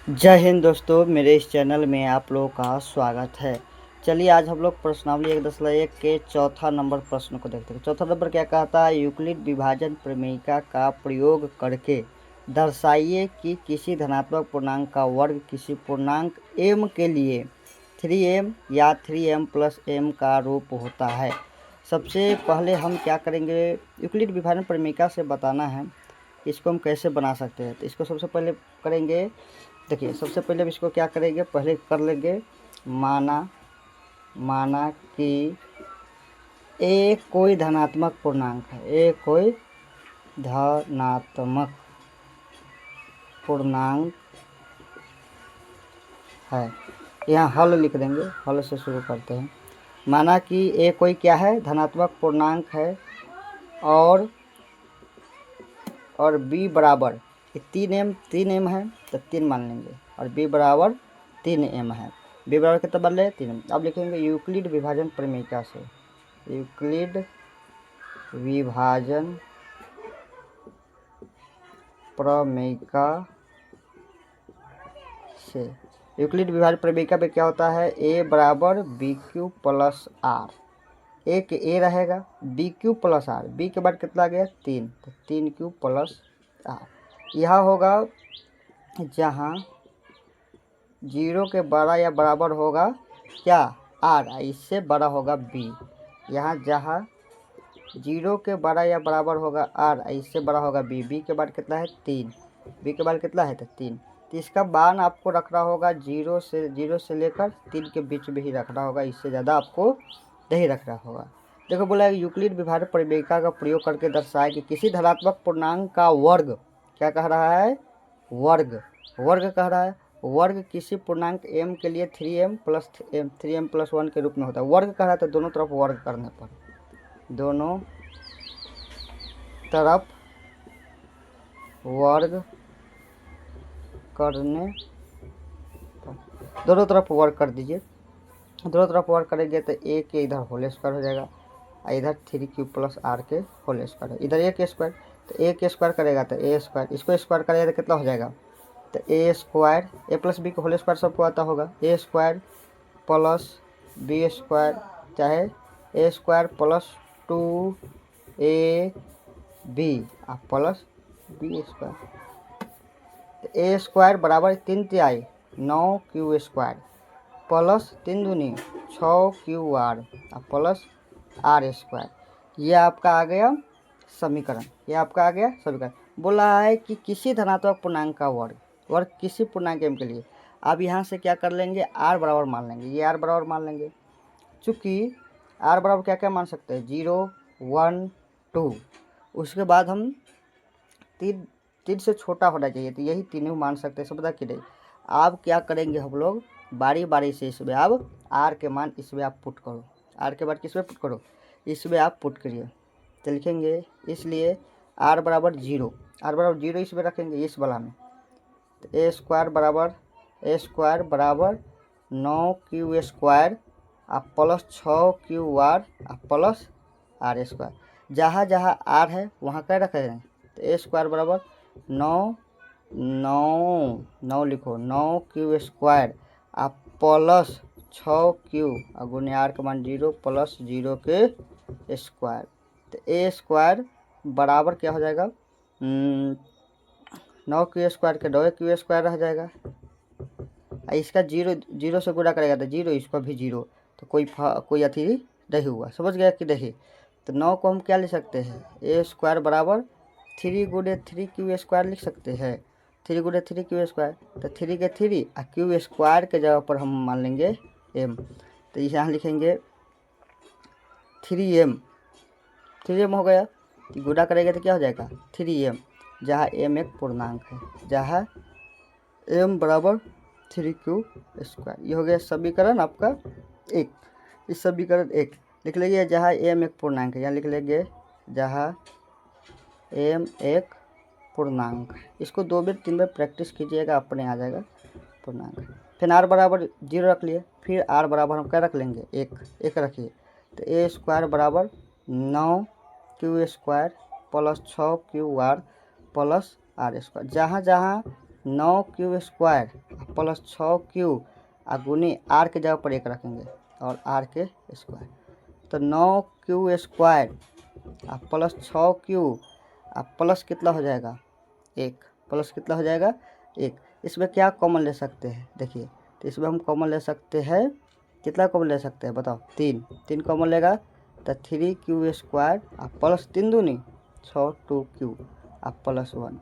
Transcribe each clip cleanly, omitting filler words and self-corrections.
जय हिंद दोस्तों, मेरे इस चैनल में आप लोगों का स्वागत है। चलिए आज हम लोग प्रश्नावली 1.1 के चौथा नंबर प्रश्न को देखते हैं। चौथा नंबर क्या कहता है? यूक्लिड विभाजन प्रमेयिका का प्रयोग करके दर्शाइए कि किसी धनात्मक पूर्णांक का वर्ग किसी पूर्णांक m के लिए 3m या 3m प्लस m का रूप होता है। सबसे पहले हम क्या करेंगे, यूक्लिड विभाजन प्रमेयिका से बताना है इसको हम कैसे बना सकते हैं। तो इसको सबसे पहले करेंगे, देखिए सबसे पहले हम इसको क्या करेंगे, पहले कर लेंगे माना कि ए कोई धनात्मक पूर्णांक है, ए कोई धनात्मक पूर्णांक है। यहाँ हल लिख देंगे, हल से शुरू करते हैं। माना कि ए कोई क्या है, धनात्मक पूर्णांक है और बी बराबर 3m है तो 3 मान लेंगे, और बी बराबर 3m है। बी बराबर कितना बन रहे, 3m। अब लिखेंगे यूक्लिड विभाजन प्रमेयिका से, यूक्लिड विभाजन प्रमेयिका से। यूक्लिड विभाजन प्रमेयिका पे क्या होता है, ए बराबर B Q plus R. A के ए रहेगा, B Q plus R, B के बाद कितना आ गया 3, तो 3 क्यू प्लस आर। यह होगा जहाँ 0 के बड़ा या बराबर होगा क्या, आर, इससे बड़ा होगा बी। यहाँ जहाँ 0 के बड़ा या बराबर होगा आर, इससे बड़ा होगा बी। बी के बाद कितना है 3, बी के बाद कितना है तो 3। तो इसका मान आपको रखना होगा 0 से लेकर 3 के बीच में ही रखना होगा, इससे ज़्यादा आपको नहीं रखना होगा। देखो बोला यूक्लिड विभाजन प्रमेयिका का प्रयोग करके दर्शाए कि किसी धनात्मक पूर्णांक का वर्ग, क्या कह रहा है, वर्ग कह रहा है, वर्ग किसी पूर्णांक m के लिए 3m प्लस 1 के रूप में होता है। वर्ग कह रहा है तो दोनों तरफ वर्ग करने पर, दोनों तरफ वर्ग करने पर, दोनों तरफ वर्ग कर दीजिए। दोनों तरफ वर्ग करेंगे तो a के इधर होल स्क्वायर हो जाएगा, इधर 3q प्लस आर के होल स्क्वायर, इधर a के स्क्वायर, तो a के स्क्वायर करेगा तो a स्क्वायर, इसको स्क्वायर करेगा तो कितना हो जाएगा, तो A square, A plus B का होल स्क्वायर सबको आता होगा, A square plus B square, चाहे A square plus 2ab plus B square. तो ए स्क्वायर बराबर 3 तिहाई 9q स्क्वायर प्लस 3 दूनी 6qr प्लस आर स्क्वायर। ये आपका आ गया समीकरण, ये आपका आ गया समीकरण। बोला है कि किसी धनात्मक पूर्णांक का वर्ग किसी पूर्णांक m के लिए। अब यहाँ से क्या कर लेंगे, r बराबर मान लेंगे, ये r बराबर मान लेंगे। चूँकि r बराबर क्या क्या मान सकते हैं, 0 1 2, उसके बाद हम 3 से छोटा होना चाहिए, तो यही तीनों मान सकते हैं, समझा कि नहीं। आप क्या करेंगे, हम लोग बारी बारी से इसमें अब r के मान इसमें आप पुट करो, r के बाद किसमें पुट करो, इसमें आप पुट करिए। तो लिखेंगे इसलिए r बराबर 0, इसमें रखेंगे इस वाला में, तो ए स्क्वायर बराबर 9q square plus 6qr plus R square. जहाँ जहाँ आर है वहाँ क्या रखे हैं, तो ए स्क्वायर बराबर 9 लिखो, 9q स्क्वायर प्लस 6q गुने आर का मान 0 प्लस 0 के स्क्वायर। तो ए स्क्वायर बराबर क्या हो जाएगा, 9q स्क्वायर के 9q स्क्वायर रह जाएगा, इसका 0 से गुणा करेगा तो 0, इसका भी 0, तो कोई अथी नहीं हुआ, समझ गया कि नहीं। तो 9 को हम क्या लिख सकते हैं, ए स्क्वायर बराबर 3 गुणे 3q स्क्वायर लिख सकते हैं, 3 गुणे 3q स्क्वायर, तो 3 के 3 और क्यू स्क्वायर के जगह पर हम मान लेंगे m। तो यहाँ लिखेंगे 3m हो गया, तो गुणा करेंगे तो क्या हो जाएगा 3m, जहाँ m एक पूर्णांक है, जहाँ m बराबर 3q स्क्वायर। ये हो गया समीकरण आपका 1। इस समीकरण 1 लिख लेंगे, जहाँ m एक पूर्णांक है, यहाँ लिख लेंगे जहाँ m एक पूर्णांक। इसको 2 बार 3 बार प्रैक्टिस कीजिएगा, अपने आ जाएगा पूर्णांक। फिर r बराबर 0 रख लिए, फिर r बराबर हम क्या रख लेंगे 1 रखिए, तो ए स्क्वायर बराबर 9q square plus 6qr plus R square. जहाँ जहाँ 9 क्यू² प्लस 6 क्यू गुनी आर के जगह पर 1 रखेंगे और आर के स्क्वायर। तो 9 क्यू² प्लस 6 क्यू प्लस कितना हो जाएगा 1, प्लस कितना हो जाएगा 1। इसमें क्या कॉमन ले सकते हैं देखिए, तो इसमें हम कॉमन ले सकते हैं, कितना कॉमन ले सकते हैं बताओ, 3 कॉमन लेगा तो 3 क्यू² प्लस 3 दूनी 6 2 क्यू प्लस 1।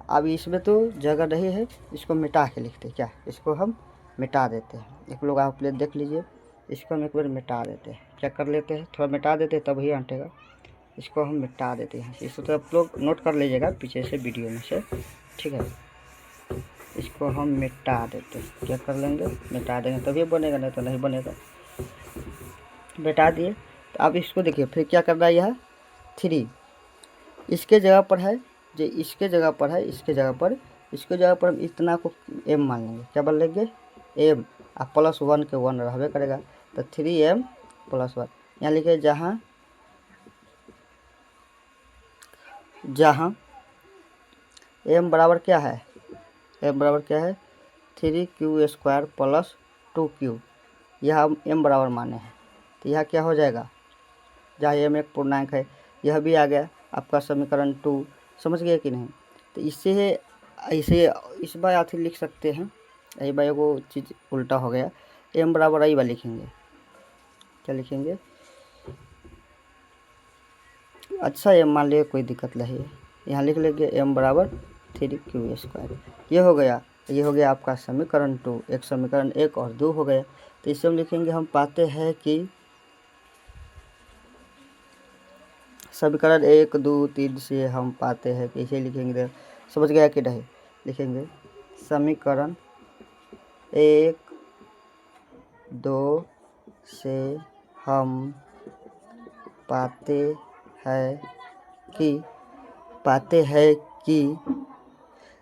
अब इसमें तो जगह नहीं है, इसको मिटा के लिखते हैं क्या, इसको हम मिटा देते हैं। एक लोग आप प्लेट देख लीजिए, इसको हम एक बार मिटा देते हैं, क्या कर लेते हैं, थोड़ा मिटा देते हैं तभी हटेगा। इसको हम मिटा देते हैं, इसको तो आप लोग नोट कर लीजिएगा पीछे से वीडियो में से, ठीक है। इसको हम मिटा देते हैं, क्या कर लेंगे, मिटा देंगे तभी बनेगा, नहीं तो नहीं बनेगा। मिटा दिए, तो अब इसको देखिए फिर क्या करना है, यह 3 इसके जगह पर है, जो इसके जगह पर है, इसके जगह पर हम इतना को m मान लेंगे, क्या मान लेंगे m प्लस 1 के 1 रहबे करेगा, तो 3m प्लस 1 यहाँ लिखे, जहाँ m बराबर क्या है, m बराबर क्या है 3 क्यू² प्लस 2 क्यू, यह हम m बराबर माने हैं। तो यह क्या हो जाएगा, जहाँ m एक पूर्णांक है, यह भी आ गया आपका समीकरण 2, समझ गए कि नहीं। तो इससे ऐसे इस बार आखिर लिख सकते हैं, यही बार वो चीज़ उल्टा हो गया, m बराबर यही बार लिखेंगे, क्या लिखेंगे, अच्छा m मान लिया, कोई दिक्कत नहीं है, यहाँ लिख लेंगे m बराबर 3 क्यू²। ये हो गया आपका समीकरण 2, एक समीकरण 1 और 2 हो गया। तो इसे हम लिखेंगे, हम पाते हैं कि समीकरण 1 2 3 से हम पाते हैं कि इसे लिखेंगे, समझ गया कि नहीं, लिखेंगे समीकरण 1 2 से हम पाते हैं कि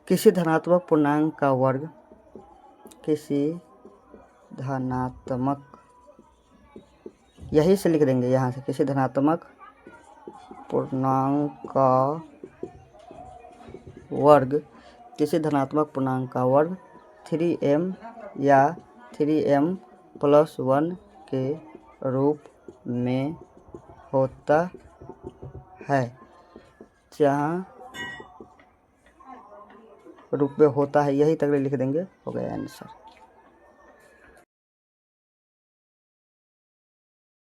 किसी धनात्मक पूर्णांक का वर्ग, किसी धनात्मक, यही से लिख देंगे यहाँ से, किसी धनात्मक पूर्णांक का वर्ग, किसी धनात्मक पूर्णांक का वर्ग 3m या 3m प्लस 1 के रूप में होता है, जहाँ रूप में होता है, यही तक लिख देंगे, हो गया आंसर।